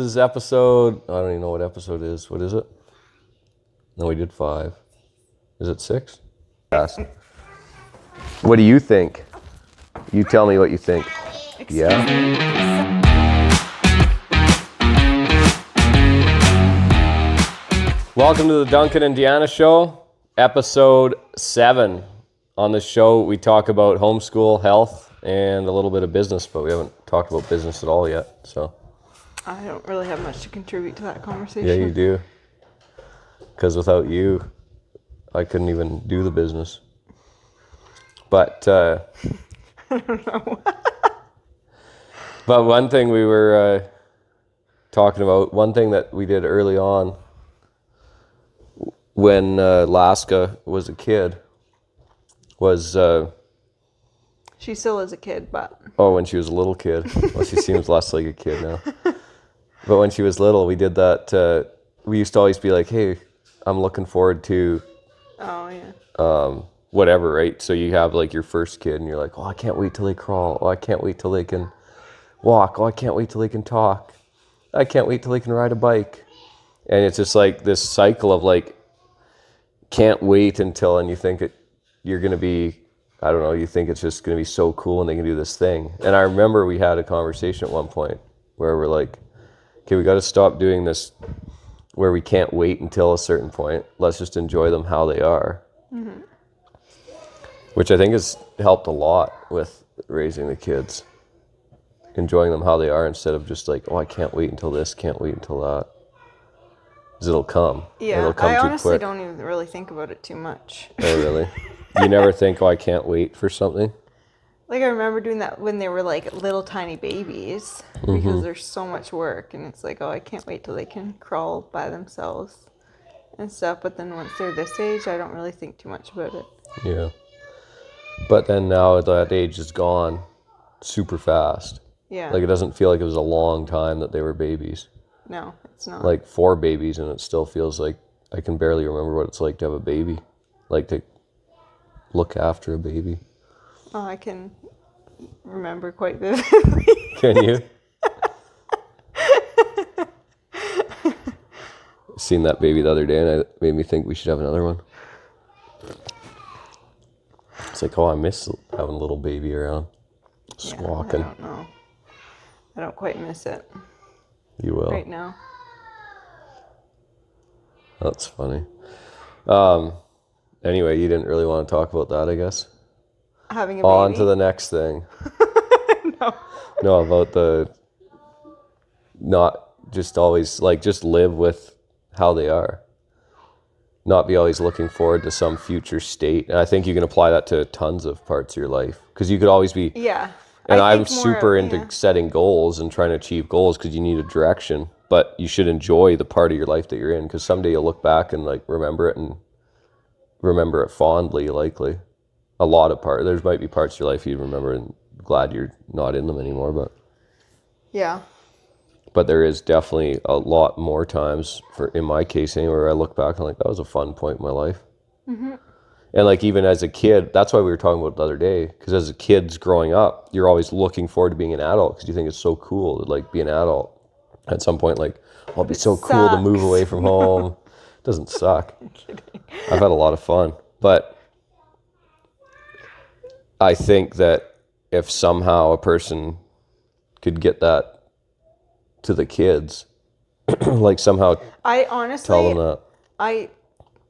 This is episode, I don't even know what episode it is. What is it? No, we did 5. Is it 6? Yes. What do you think? You tell me what you think. Yeah? Welcome to the Duncan and Deanna Show, episode 7. On this show, we talk about homeschool, health, and a little bit of business, but we haven't talked about business at all yet, so. I don't really have much to contribute to that conversation. Yeah, you do. Because without you, I couldn't even do the business. But, I don't know. but one thing we were talking about, one thing that we did early on when Laska was a kid was... She still is a kid, but... Oh, when she was a little kid. Well, she seems less like a kid now. But when she was little, we did that. We used to always be like, hey, I'm looking forward to... Oh, yeah. Whatever, right? So you have like your first kid and you're like, oh, I can't wait till they crawl. Oh, I can't wait till they can walk. Oh, I can't wait till they can talk. I can't wait till they can ride a bike. And it's just like this cycle of like, can't wait until, and you think you're going to be, I don't know, you think it's just going to be so cool and they can do this thing. And I remember we had a conversation at one point where we're like, okay, we got to stop doing this where we can't wait until a certain point. Let's just enjoy them how they are. Mm-hmm. Which I think has helped a lot with raising the kids. Enjoying them how they are instead of just like, oh, I can't wait until this, can't wait until that. Because it'll come. Yeah, it'll come I too honestly quick. don't even really think about it too much. Oh, really? You never think, oh, I can't wait for something? Like, I remember doing that when they were like little tiny babies, because there's so much work, and it's like, oh, I can't wait till they can crawl by themselves and stuff. But then once they're this age, I don't really think too much about it. Yeah. But then now that age is gone super fast. Yeah. Like, it doesn't feel like it was a long time that they were babies. No, it's not. Like 4 babies, and it still feels like I can barely remember what it's like to have a baby. Like to look after a baby. Oh, I can remember quite vividly. Can you? Seen that baby the other day, and it made me think we should have another one. It's like, oh, I miss having a little baby around. Squawking. Yeah, I don't know. I don't quite miss it. You will. Right now. That's funny. Anyway, you didn't really want to talk about that, I guess. Having a baby? On to the next thing. No. No, about the not just always, like, just live with how they are. Not be always looking forward to some future state. And I think you can apply that to tons of parts of your life. Because you could always be... Yeah. And I'm super into setting goals and trying to achieve goals because you need a direction. But you should enjoy the part of your life that you're in, because someday you'll look back and like remember it and remember it fondly, likely. A lot of parts. There might be parts of your life you remember and glad you're not in them anymore. But yeah. But there is definitely a lot more times, in my case anyway, where I look back and I'm like, that was a fun point in my life. Mm-hmm. And like even as a kid, that's why we were talking about it the other day, because as a kid's growing up, you're always looking forward to being an adult because you think it's so cool to like be an adult. At some point, like, oh, it'd be so cool to move away from home. It doesn't suck. I'm kidding. I've had a lot of fun. But I think that if somehow a person could get that to the kids, like somehow I honestly tell them that. I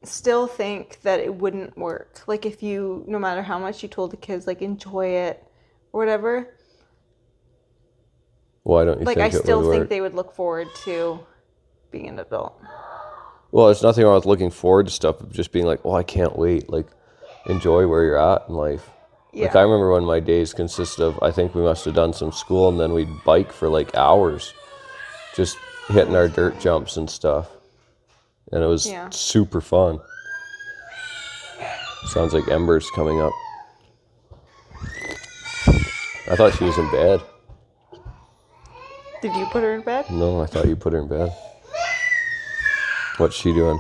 still think that it wouldn't work. Like if you, no matter how much you told the kids, like enjoy it or whatever. Why don't you like think I still think work? They would look forward to being an adult. Well, there's nothing wrong with looking forward to stuff, but just being like, oh, I can't wait. Like, enjoy where you're at in life. Yeah. Like, I remember when my days consisted of, I think we must have done some school, and then we'd bike for like hours, just hitting our dirt jumps and stuff. And it was super fun. Sounds like Ember's coming up. I thought she was in bed. Did you put her in bed? No, I thought you put her in bed. What's she doing?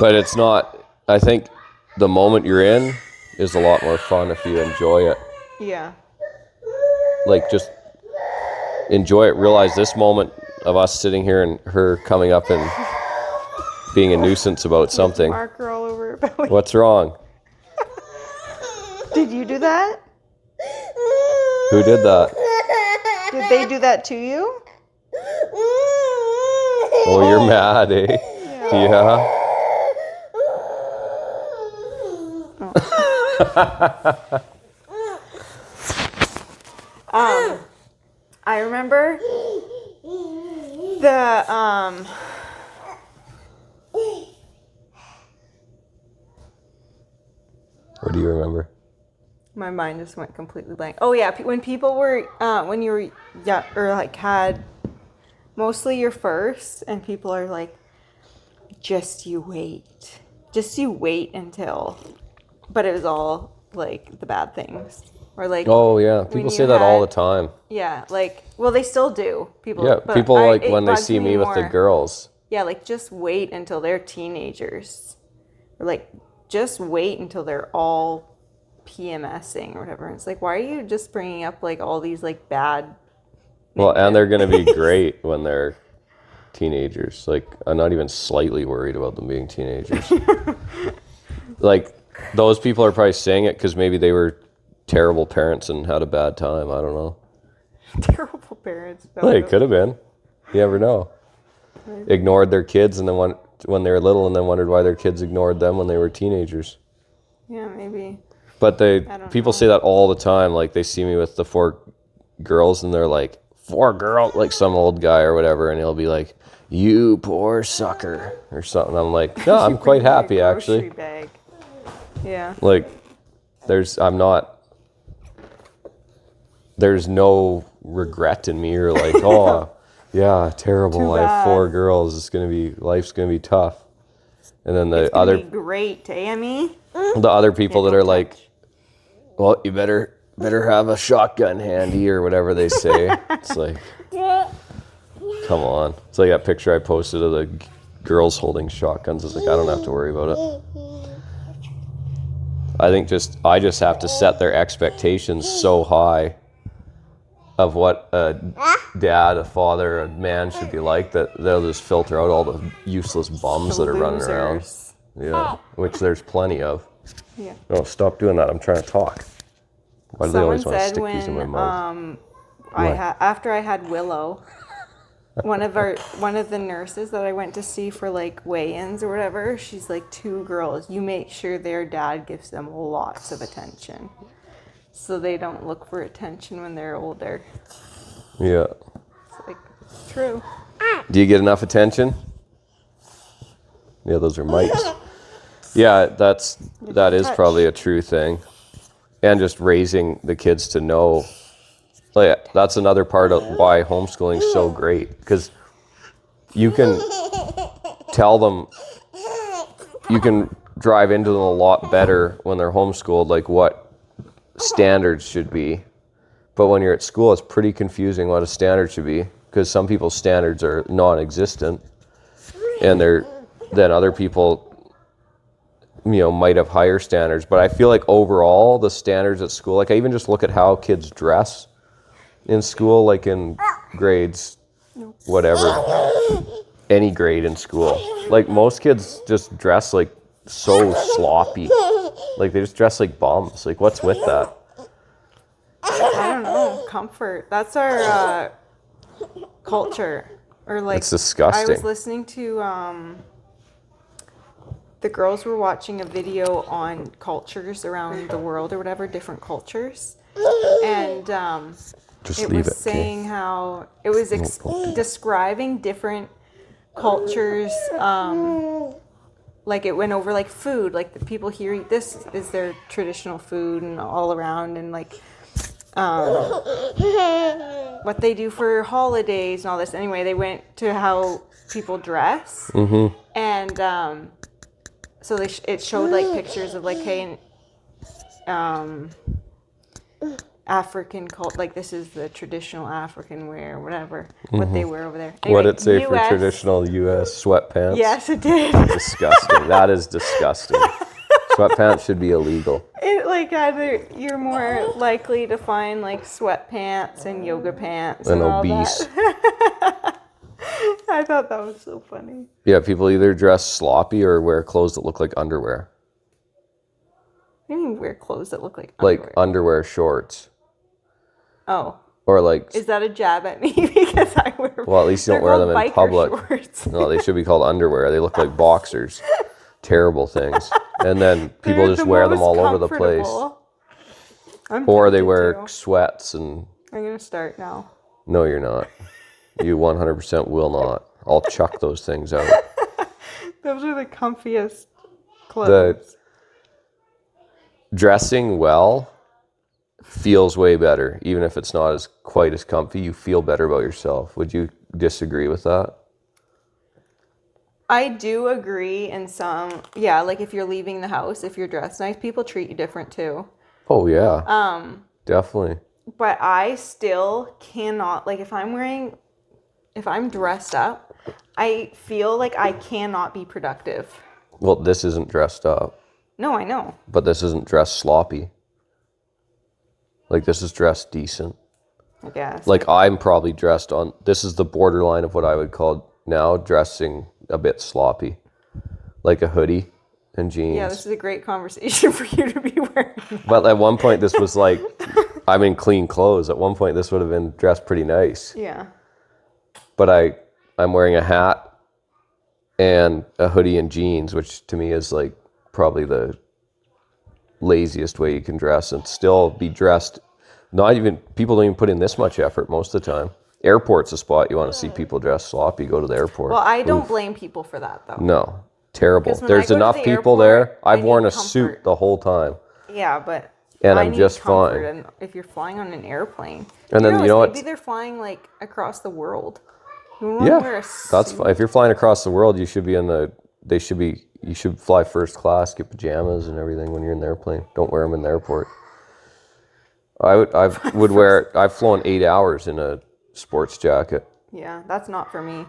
But it's not, I think the moment you're in is a lot more fun if you enjoy it. Yeah. Like just enjoy it. Realize this moment of us sitting here and her coming up and being a nuisance about something. Marker all over her belly. What's wrong? Did you do that? Who did that? Did they do that to you? Oh, you're mad, eh? Yeah. I remember the What do you remember? my mind just went completely blank. Oh yeah, when people were when you were or like had mostly your first, and people are like, just you wait until, but it was all like the bad things, or like, Oh yeah, people say that all the time. Yeah, like, well, they still do. People, Yeah, but people like when they bugs see me with the more. girls. Yeah, like just wait until they're teenagers, or like just wait until they're all PMSing or whatever. It's like, why are you just bringing up like all these like bad? Well, and they're gonna be great when they're teenagers. Like, I'm not even slightly worried about them being teenagers. Like, those people are probably saying it because maybe they were terrible parents and had a bad time. I don't know. Terrible parents. Hey, it could have been. You never know. Ignored their kids and then when they were little, and then wondered why their kids ignored them when they were teenagers. Yeah, maybe. But people know. say that all the time. Like, they see me with the 4 girls and they're like, 4 girls, like some old guy or whatever, and he'll be like, you poor sucker or something. I'm like, no, I'm quite happy actually. Bag. Yeah. Like, there's no regret in me, or like, oh yeah, terrible. I have 4 girls. Life's gonna be tough. And then the It's gonna be great, Amy. the other people that are like, well, you better have a shotgun handy or whatever they say. It's like, come on. It's like that picture I posted of the girls holding shotguns. It's like, I don't have to worry about it. I think I just have to set their expectations so high of what a dad, a father, a man should be like, that they'll just filter out all the useless bums that are running around. Yeah, which there's plenty of. Yeah. No, stop doing that. I'm trying to talk. Why do they always want to stick these in my mouth? After I had Willow, one of the nurses that I went to see for like weigh-ins or whatever, she's like, 2 girls, you make sure their dad gives them lots of attention, so they don't look for attention when they're older. Yeah. It's like, true. Do you get enough attention? Yeah, those are mics. Yeah, that is probably a true thing. And just raising the kids to know, like, that's another part of why homeschooling is so great, because you can tell them, you can drive into them a lot better when they're homeschooled, like what standards should be. But when you're at school, it's pretty confusing what a standard should be, because some people's standards are non-existent, and then other people, might have higher standards. But I feel like overall, the standards at school, like, I even just look at how kids dress in school, like in grades, whatever, any grade in school. Like, most kids just dress like so sloppy. Like, they just dress like bums. Like, what's with that? I don't know. Comfort. That's our culture. Or like, It's disgusting. I was listening to the girls were watching a video on cultures around the world or whatever, different cultures, and Just it leave was it. saying how it was describing different cultures. Like, it went over like food, like the people here eat this is their traditional food, and all around, and like what they do for holidays and all this. Anyway, they went to how people dress, and so it showed like pictures of like, hey, African cult, like this is the traditional African wear, whatever, what they wear over there. Anyway, What did it say for US, traditional U.S. sweatpants? Yes, it did. Disgusting. That is disgusting. Sweatpants should be illegal. It like either you're more likely to find like sweatpants and yoga pants And all obese. that. I thought that was so funny. Yeah, people either dress sloppy or wear clothes that look like underwear. You mean wear clothes that look like underwear? Like underwear shorts. Oh. Or like... Is that a jab at me because I wear... Well, at least you don't wear them in public. Shorts. No, they should be called underwear. They look like boxers. Terrible things. And then people just wear them all over the place. Or they wear sweats and... I'm going to start now. No, you're not. You 100% will not. I'll chuck those things out. Those are the comfiest clothes. Dressing well feels way better. Even if it's not quite as comfy, you feel better about yourself. Would you disagree with that? I do agree in some, yeah, like if you're leaving the house, if you're dressed nice, people treat you different too. Oh yeah. Definitely. But I still cannot, like if I'm dressed up, I feel like I cannot be productive. Well, this isn't dressed up. No, I know. But this isn't dressed sloppy. Like this is dressed decent. I guess. Like I'm probably dressed on, this is the borderline of what I would call now dressing a bit sloppy. Like a hoodie and jeans. Yeah, this is a great conversation for you to be wearing. But at one point this was like, I'm in clean clothes. At one point this would have been dressed pretty nice. Yeah. But I'm wearing a hat and a hoodie and jeans, which to me is like probably the laziest way you can dress and still be dressed. People don't even put in this much effort most of the time. Airport's a spot you want to see people dress sloppy. Go to the airport. Well, I don't blame people for that though. No, terrible. When There's I go to enough the people airport, there. I I've worn need a suit comfort. the whole time. Yeah, but and I I'm need just comfort. fine. And if you're flying on an airplane, And then you know what? Maybe they're flying like across the world. You Yeah, wear a that's suit. fine. If you're flying across the world, you should be you should fly first class, get pajamas and everything when you're in the airplane. Don't wear them in the airport. I've flown 8 hours in a sports jacket. Yeah, that's not for me.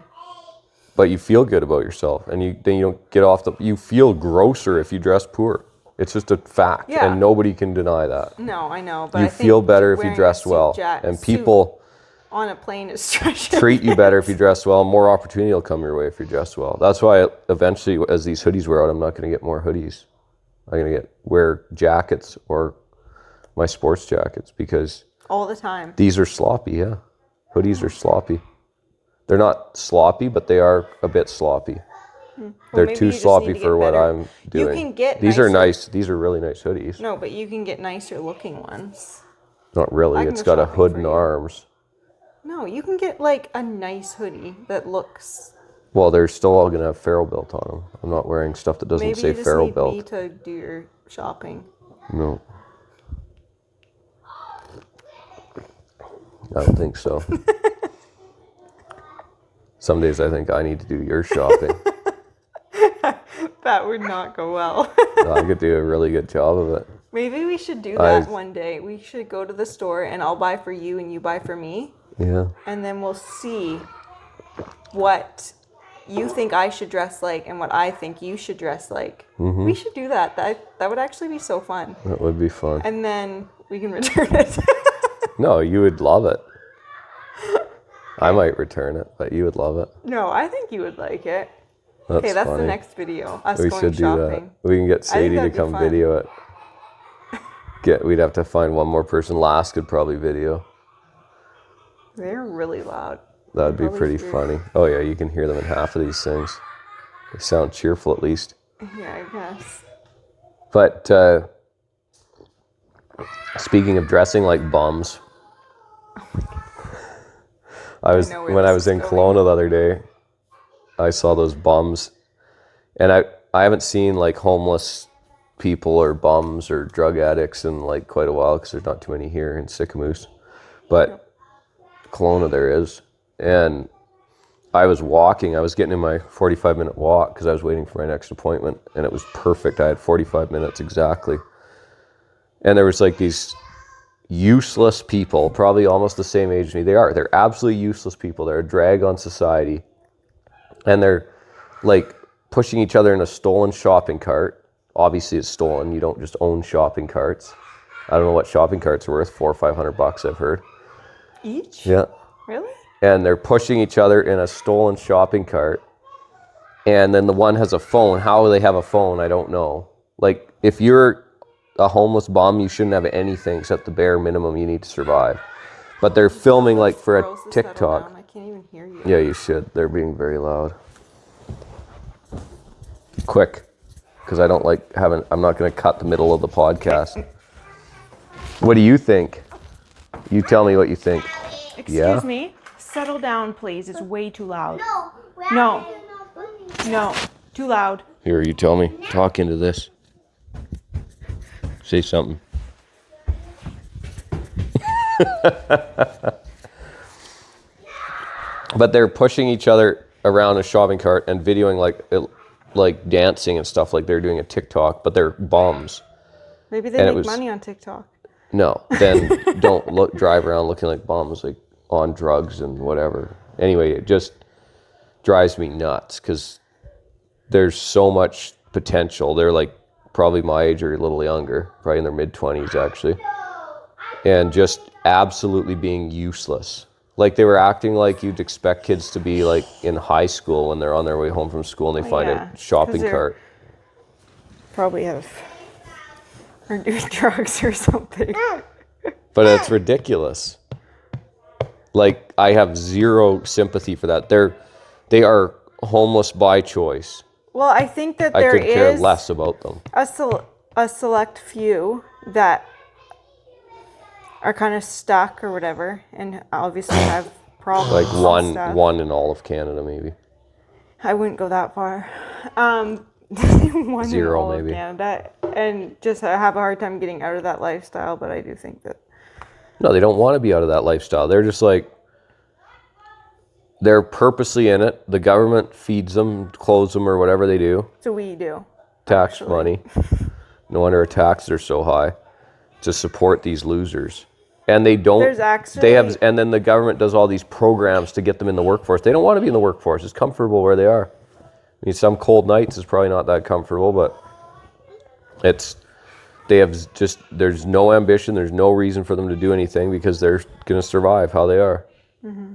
But you feel good about yourself, and then you don't get off you feel grosser if you dress poor. It's just a fact, Yeah. and nobody can deny that. No, I know, but You I think feel better if you wearing dress a well, and people on a plane is stretching. treat you better if you dress well. More opportunity will come your way if you dress well. That's why eventually, as these hoodies wear out, I'm not going to get more hoodies. I'm going to wear jackets or my sports jackets because all the time. these are sloppy. Yeah, hoodies are sloppy. They're not sloppy, but they are a bit sloppy. They're too sloppy for what I'm doing. You can get these are nicer- nice. These are really nice hoodies. No, but you can get nicer looking ones. Not really. I can It's go got a shopping hood for and you. arms. No, you can get like a nice hoodie that looks. Well, they're still all going to have Farrell built on them. I'm not wearing stuff that doesn't Maybe say you just Farrell need built. me to do your shopping. No. I don't think so. Some days I think I need to do your shopping. That would not go well. I could do a really good job of it. Maybe we should do that one day. We should go to the store and I'll buy for you and you buy for me. Yeah. And then we'll see what you think I should dress like and what I think you should dress like. Mm-hmm. We should do that. That would actually be so fun. That would be fun. And then we can return it. No, you would love it. I might return it, but you would love it. No, I think you would like it. That's Okay, that's funny. the next video. Us We going should do shopping. that. We can get I think Sadie to that'd be come fun. video it. We'd have to find one more person. Lass could probably video. They're really loud. That'd be Probably pretty scary. funny. Oh yeah, you can hear them in half of these things. They sound cheerful at least. Yeah, I guess. But speaking of dressing like bums, know where when I this was is in going. Kelowna the other day, I saw those bums, and I haven't seen like homeless people or bums or drug addicts in like quite a while because there's not too many here in Sicamous, but Kelowna there is. And I was getting in my 45-minute walk because I was waiting for my next appointment, and it was perfect. I had 45 minutes exactly. And there was like these useless people, probably almost the same age as me. They're absolutely useless people. They're a drag on society. And they're like pushing each other in a stolen shopping cart obviously it's stolen. You don't just own shopping carts. I don't know what shopping carts are worth, $400 or $500, I've heard. Each? Yeah. Really? And they're pushing each other in a stolen shopping cart. And then the one has a phone. How they have a phone, I don't know. Like, if you're a homeless bum, you shouldn't have anything except the bare minimum you need to survive. But they're filming, like, for a TikTok. I can't even hear you. Yeah, you should. They're being very loud. Quick, because I don't like having, I'm not going to cut the middle of the podcast. What do you think? You tell me what you think. Excuse me? Settle down, please. It's way too loud. No. No. Too loud. Here, you tell me. Talk into this. Say something. But they're pushing each other around a shopping cart and videoing like dancing and stuff, like they're doing a TikTok, but they're bums. Maybe they make money on TikTok. No, then don't drive around looking like bums, like on drugs and whatever. Anyway, it just drives me nuts because there's so much potential. They're like probably my age or a little younger, probably in their mid-20s actually, and just absolutely being useless. Like they were acting like you'd expect kids to be like in high school when they're on their way home from school and they find a shopping cart. Probably are doing drugs or something. But it's ridiculous. Like, I have zero sympathy for that. They are homeless by choice. Well, I think that I there could care is less about them. a select few that are kind of stuck or whatever, and obviously have problems. Like one in all of Canada, maybe. I wouldn't go that far. One Zero, in all maybe. of Canada, and just have a hard time getting out of that lifestyle. But I do think that. No, they don't want to be out of that lifestyle. They're just like, they're purposely in it. The government feeds them, clothes them, or whatever they do. So we do. Tax money. No wonder our taxes are so high to support these losers. And they don't. And then the government does all these programs to get them in the workforce. They don't want to be in the workforce. It's comfortable where they are. I mean, some cold nights is probably not that comfortable, but there's no ambition, there's no reason for them to do anything because they're going to survive how they are. Mm-hmm.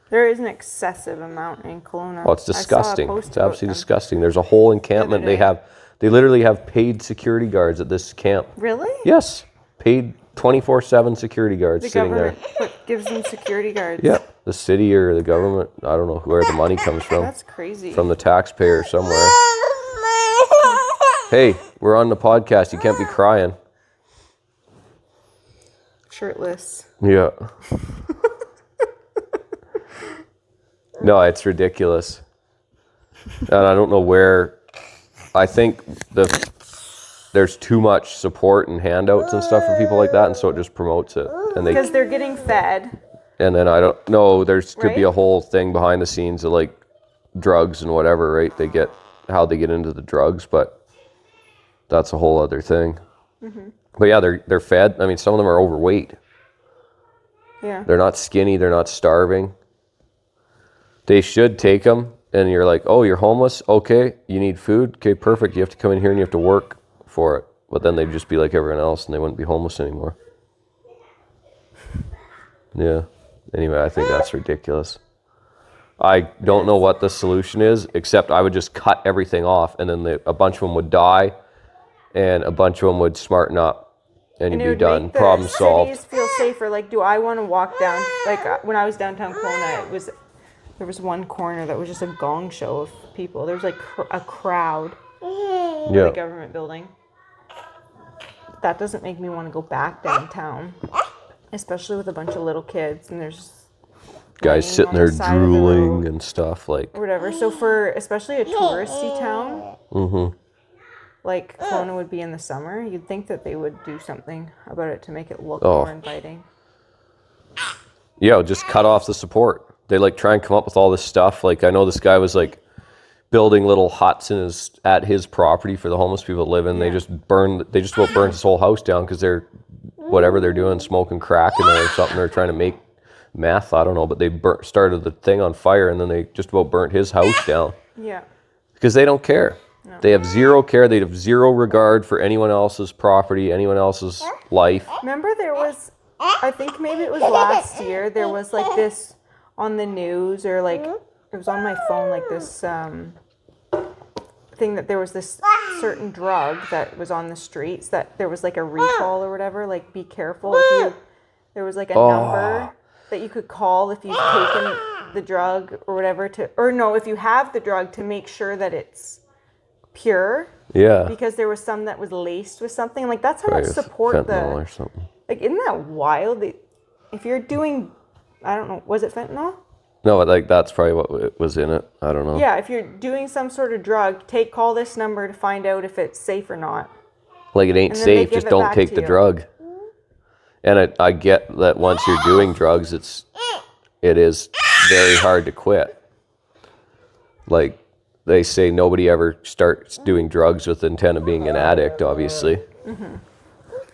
There is an excessive amount in Kelowna. Oh, it's disgusting. It's absolutely disgusting. There's a whole encampment. They literally have paid security guards at this camp. Really? Yes. Paid 24/7 security guards sitting there. The government gives them security guards. Yeah. The city or the government, I don't know where the money comes from. That's crazy. From the taxpayer somewhere. Hey, we're on the podcast. You can't be crying. Shirtless. Yeah. No, it's ridiculous. And I don't know where. I think there's too much support and handouts and stuff for people like that, and so it just promotes it. And because they're getting fed. And then I don't know. Could be a whole thing behind the scenes of like drugs and whatever, right? How they get into the drugs, but that's a whole other thing. Mm-hmm. But yeah, they're fed. I mean, some of them are overweight. Yeah. They're not skinny. They're not starving. They should take them, and you're like, oh, you're homeless? Okay, you need food? Okay, perfect. You have to come in here and you have to work for it. But then they'd just be like everyone else, and they wouldn't be homeless anymore. Yeah. Anyway, I think that's ridiculous. I don't know what the solution is, except I would just cut everything off, and then a bunch of them would die, and a bunch of them would smarten up, and you'd be done. Problem solved. Cities feel safer. Like, do I want to walk down? Like when I was downtown Kelowna, there was one corner that was just a gong show of people. There was like a crowd in the government building. That doesn't make me want to go back downtown, especially with a bunch of little kids, and there's guys sitting there drooling and stuff like. Or whatever. So for especially a touristy town, like Kelowna would be in the summer, you'd think that they would do something about it to make it look more inviting. Yeah, just cut off the support. They like try and come up with all this stuff. Like I know this guy was like building little huts at his property for the homeless people to live in. Yeah. They just about burned his whole house down because they're doing, smoking crack in there or something. They're trying to make meth, I don't know, but they started the thing on fire, and then they just about burnt his house down. Yeah. Because they don't care. No. They have zero care. They have zero regard for anyone else's property, anyone else's life. Remember there was, I think maybe it was last year, there was like this on the news, or like it was on my phone, like this thing that there was this certain drug that was on the streets, that there was like a recall or whatever, like be careful if you, there was like a number that you could call if you've taken the drug or whatever, to, or no, if you have the drug, to make sure that it's pure. Yeah. Because there was some that was laced with something. Like, that's how Right, much support fentanyl or something. Like, isn't that wild? If you're doing, I don't know, was it fentanyl? No, but like that's probably what was in it. I don't know. Yeah, if you're doing some sort of drug, call this number to find out if it's safe or not. Like, it ain't safe, just don't take the drug. And I get that once you're doing drugs, it is very hard to quit. Like, they say nobody ever starts doing drugs with the intent of being an addict, obviously. Mm-hmm.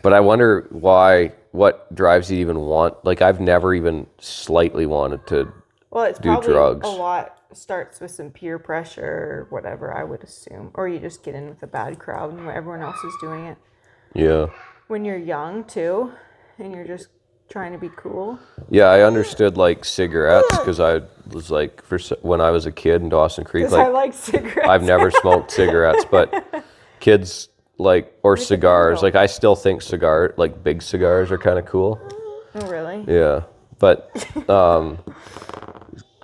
But I wonder what drives you to even want, like, I've never even slightly wanted to it's do probably drugs. A lot starts with some peer pressure or whatever, I would assume. Or you just get in with a bad crowd and everyone else is doing it. Yeah. When you're young, too, and you're just trying to be cool. Yeah, I understood, like, cigarettes, because I was like, when I was a kid in Dawson Creek, like, I like cigarettes. I've never smoked cigarettes, but kids like, or cigars, like, I still think big cigars are kind of cool. Oh, really? Yeah, but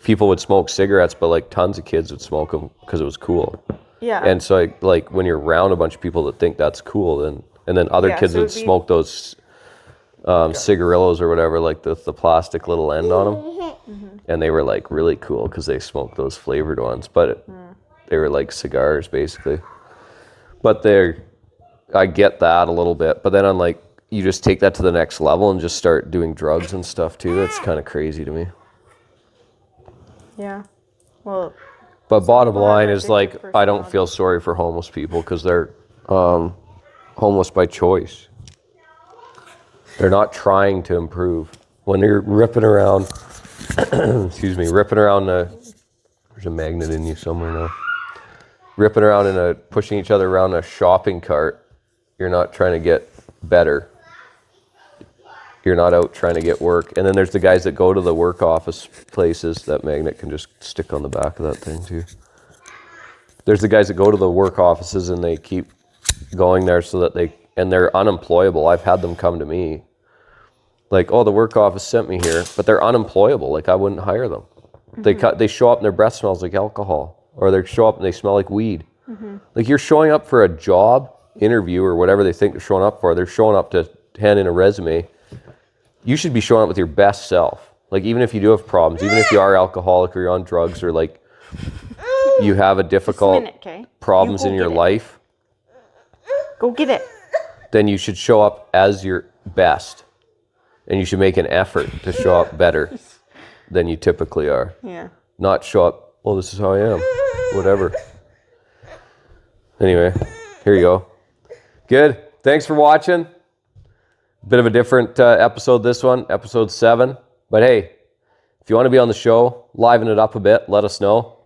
people would smoke cigarettes, but like tons of kids would smoke them because it was cool. Yeah. And so like when you're around a bunch of people that think that's cool, and then other kids would smoke those cigarillos or whatever, like the plastic little end on them. Mm-hmm. And they were like really cool because they smoked those flavored ones, but they were like cigars basically. But I get that a little bit, but then I'm like, you just take that to the next level and just start doing drugs and stuff too. That's kind of crazy to me. Yeah. Well, but bottom line is, like, I don't feel sorry for homeless people because they're homeless by choice. They're not trying to improve. When you're ripping around, ripping around there's a magnet in you somewhere now. Ripping around pushing each other around a shopping cart, you're not trying to get better. You're not out trying to get work. And then there's the guys that go to the work office places. That magnet can just stick on the back of that thing too. There's the guys that go to the work offices and they keep going there so that they're unemployable. I've had them come to me. Like, oh, the work office sent me here, but they're unemployable. Like, I wouldn't hire them. Mm-hmm. They show up and their breath smells like alcohol. Or they show up and they smell like weed. Mm-hmm. Like, you're showing up for a job interview or whatever they think they're showing up for. They're showing up to hand in a resume. You should be showing up with your best self. Like, even if you do have problems, even if you are alcoholic or you're on drugs or like you have a difficult problems in your life. Go get it. Then you should show up as your best. And you should make an effort to show up better than you typically are. Yeah. Not show up, well, this is how I am. Whatever. Anyway, here you go. Good. Thanks for watching. Bit of a different episode, this one, episode 7. But hey, if you want to be on the show, liven it up a bit, let us know.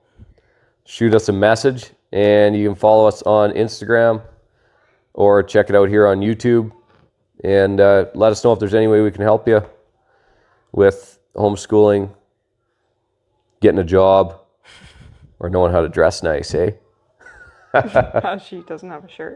Shoot us a message, and you can follow us on Instagram or check it out here on YouTube. And let us know if there's any way we can help you with homeschooling, getting a job, or knowing how to dress nice, eh? She doesn't have a shirt.